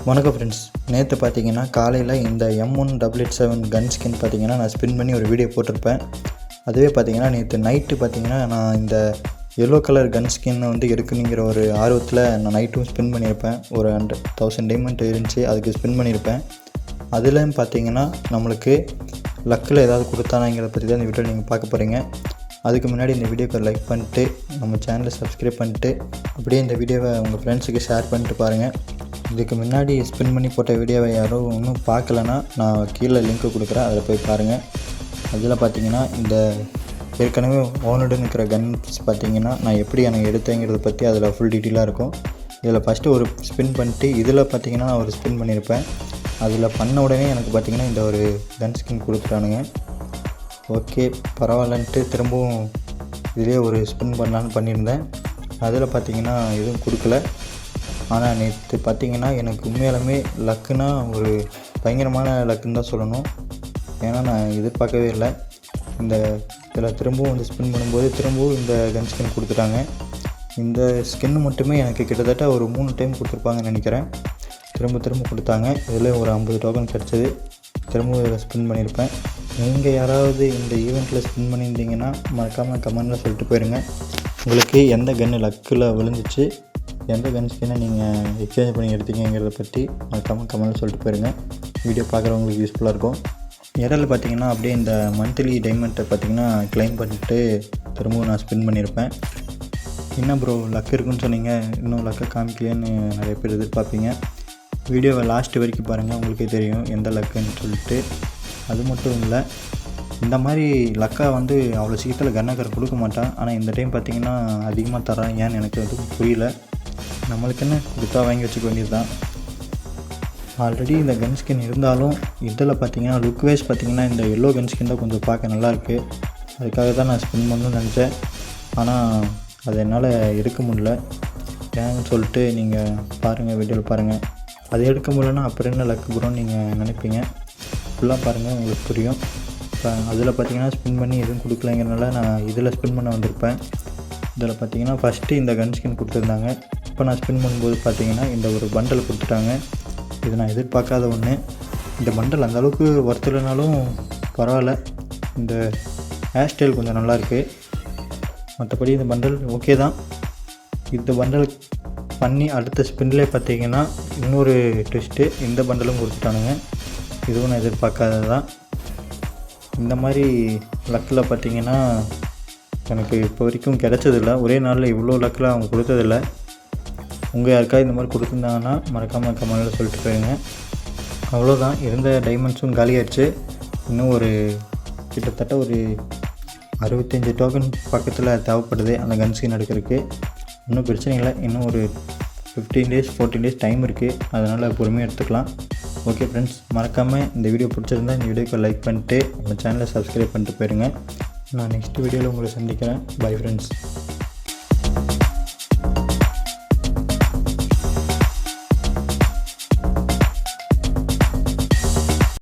வணக்கம் ஃப்ரெண்ட்ஸ். நேற்று பார்த்தீங்கன்னா காலையில் இந்த M188 கன் ஸ்கின் பார்த்தீங்கன்னா நான் ஸ்பின் பண்ணி ஒரு வீடியோ போட்டிருப்பேன். அதுவே பார்த்தீங்கன்னா நேற்று நைட்டு பார்த்தீங்கன்னா நான் இந்த எல்லோ கலர் கன் ஸ்கின்னை வந்து எடுக்கணுங்கிற ஒரு ஆர்வத்தில் நான் நைட்டும் ஸ்பின் பண்ணியிருப்பேன். ஒரு 100,000 டைமண்ட் இருந்துச்சு, அதுக்கு ஸ்பின் பண்ணியிருப்பேன். அதுலேயும் பார்த்தீங்கன்னா நம்மளுக்கு லக்கில் ஏதாவது கொடுத்தானாங்கிறத பற்றி தான் இந்த வீடியோ நீங்கள் பார்க்க போகிறீங்க. அதுக்கு முன்னாடி இந்த வீடியோக்கு லைக் பண்ணிட்டு நம்ம சேனலை சப்ஸ்கிரைப் பண்ணிட்டு அப்படியே இந்த வீடியோவை உங்கள் ஃப்ரெண்ட்ஸுக்கு ஷேர் பண்ணிட்டு பாருங்கள். இதுக்கு முன்னாடி ஸ்பின் பண்ணி போட்ட வீடியோவை யாரும் இன்னும் பார்க்கலன்னா நான் கீழே லிங்க்கு கொடுக்குறேன், அதில் போய் பாருங்கள். அதில் பார்த்தீங்கன்னா இந்த ஏற்கனவே ஓனடுன்னு இருக்கிற கன்ஸ் பார்த்தீங்கன்னா நான் எப்படி எனக்கு எடுத்தேங்கிறத பற்றி அதில் ஃபுல் டீட்டெயிலாக இருக்கும். இதில் ஃபஸ்ட்டு ஒரு ஸ்பின் பண்ணிட்டு இதில் பார்த்தீங்கன்னா நான் ஒரு ஸ்பின் பண்ணியிருப்பேன். அதில் பண்ண உடனே எனக்கு பார்த்தீங்கன்னா இந்த ஒரு கன் ஸ்கின் கொடுத்துட்டானுங்க. ஓகே பரவாயில்லன்ட்டு திரும்பவும் இதிலே ஒரு ஸ்பின் பண்ணலான்னு பண்ணியிருந்தேன். அதில் பார்த்தீங்கன்னா எதுவும் கொடுக்கல. ஆனால் நேற்று பார்த்திங்கன்னா எனக்கு உண்மையாலுமே லக்குனா ஒரு பயங்கரமான லக்குன்னு தான் சொல்லணும். ஏன்னா நான் எதிர்பார்க்கவே இல்லை. இந்த இதில் திரும்பவும் வந்து ஸ்பின் பண்ணும்போது திரும்பவும் இந்த கன் ஸ்கின் கொடுத்துட்டாங்க. இந்த ஸ்கின்னு மட்டுமே எனக்கு கிட்டத்தட்ட ஒரு 3 டைம் கொடுத்துருப்பாங்கன்னு நினைக்கிறேன். திரும்ப கொடுத்தாங்க. இதில் ஒரு 50 டோக்கன் கிடச்சிது. திரும்பவும் இதில் ஸ்பின் பண்ணியிருப்பேன். நீங்கள் யாராவது இந்த ஈவெண்ட்டில் ஸ்பின் பண்ணியிருந்தீங்கன்னா மறக்காமல் கமெண்டில் சொல்லிட்டு போயிருங்க. உங்களுக்கு எந்த கன்று லக்கில் விழுந்துச்சு, எந்த கன் ஸ்கினை நீங்கள் எக்ஸ்சேஞ்ச் பண்ணி எடுத்தீங்கிறத பற்றி மறக்காமல் கமெண்ட்டில் சொல்லிட்டு போயிருங்க. வீடியோ பார்க்குறவங்களுக்கு யூஸ்ஃபுல்லாக இருக்கும். இடையில பார்த்தீங்கன்னா அப்படியே இந்த மந்த்லி டைமண்ட்டை பார்த்தீங்கன்னா கிளைம் பண்ணிட்டு திரும்பவும் நான் ஸ்பின் பண்ணியிருப்பேன். என்ன ப்ரோ லக் இருக்குன்னு சொன்னீங்க, இன்னும் லக்கை காமிக்கலைன்னு நிறைய பேர் எதிர்பார்ப்பீங்க. வீடியோவை லாஸ்ட்டு வரைக்கும் பாருங்கள், உங்களுக்கே தெரியும் எந்த லக்குன்னு சொல்லிட்டு. அது மட்டும் இல்லை, இந்த மாதிரி லக்கா வந்து அவ்வளோ சீக்கிரத்தில் கன்னக்கரை கொடுக்க மாட்டான். ஆனால் இந்த டைம் பார்த்திங்கன்னா அதிகமாக தரான். ஏன்னு எனக்கு வந்து புரியல. நம்மளுக்கு என்ன கொடுத்தா வாங்கி வச்சுக்க வேண்டியது தான். ஆல்ரெடி இந்த கன் ஸ்கின் இருந்தாலும் இதில் பார்த்திங்கன்னா லுக் வைஸ் பார்த்திங்கன்னா இந்த எல்லோ கன் ஸ்கின் தான் கொஞ்சம் பார்க்க நல்லாயிருக்கு. அதுக்காக தான் நான் ஸ்பின் பண்ணணும்னு நினச்சேன். ஆனால் அதை என்னால் எடுக்க முடியல. ஏன்னு சொல்லிட்டு நீங்கள் பாருங்கள், வீடியோவில் பாருங்கள். அது எடுக்க முடியலன்னா அப்புறம் என்ன லக்கு ப்ரோன்னு நீங்கள் நினைப்பீங்க. ஃபுல்லாக பாருங்கள், உங்களுக்கு புரியும். இப்போ அதில் பார்த்திங்கன்னா ஸ்பின் பண்ணி எதுவும் கொடுக்கலைங்கிறனால நான் இதில் ஸ்பின் பண்ண வந்திருப்பேன். இதில் பார்த்திங்கன்னா ஃபஸ்ட்டு இந்த கன் ஸ்கின் கொடுத்துருந்தாங்க. இப்போ நான் ஸ்பின் பண்ணும்போது பார்த்திங்கன்னா இந்த ஒரு பண்டல் கொடுத்துட்டாங்க. இது நான் எதிர்பார்க்காத ஒன்று. இந்த பண்டல் அந்தளவுக்கு ஒர்த்துலனாலும் பரவாயில்ல. இந்த ஹேர் ஸ்டைல் கொஞ்சம் நல்லாயிருக்கு. மற்றபடி இந்த பண்டல் ஓகே தான். இந்த பண்டல் பண்ணி அடுத்த ஸ்பின்லேயே பார்த்திங்கன்னா இன்னொரு ட்விஸ்ட்டு, இந்த பண்டலும் கொடுத்துட்டானுங்க. இதுவும் நான் எதிர்பார்க்காதது தான். இந்த மாதிரி லக்கில் பார்த்திங்கன்னா எனக்கு இப்போ வரைக்கும் கிடச்சதில்ல. ஒரே நாளில் இவ்வளோ லக்கில் அவங்க கொடுத்ததில்ல. உங்கள் யாருக்காவது இந்த மாதிரி கொடுத்துருந்தாங்கன்னா மறக்காமல் கமெண்டில் சொல்லிட்டு போயிருங்க. அவ்வளோதான், இருந்த டைமண்ட்ஸும் காலியாகிடுச்சு. இன்னும் ஒரு கிட்டத்தட்ட ஒரு 65 டோக்கன் பக்கத்தில் தேவைப்படுது அந்த கன் ஸ்கின் எடுக்கிறதுக்கு. இன்னும் பிரச்சனை இல்லை. இன்னும் ஒரு 15 டேஸ் 14 டேஸ் டைம் இருக்குது. அதனால் பொறுமையாக எடுத்துக்கலாம். ஓகே ஃப்ரெண்ட்ஸ், மறக்காமல் இந்த வீடியோ பிடிச்சிருந்தா இந்த வீடியோக்கு லைக் பண்ணிட்டு நம்ம சேனலை சப்ஸ்கிரைப் பண்ணிட்டு போயிருங்க. நான் நெக்ஸ்ட் வீடியோவில் உங்களை சந்திக்கிறேன். Bye friends.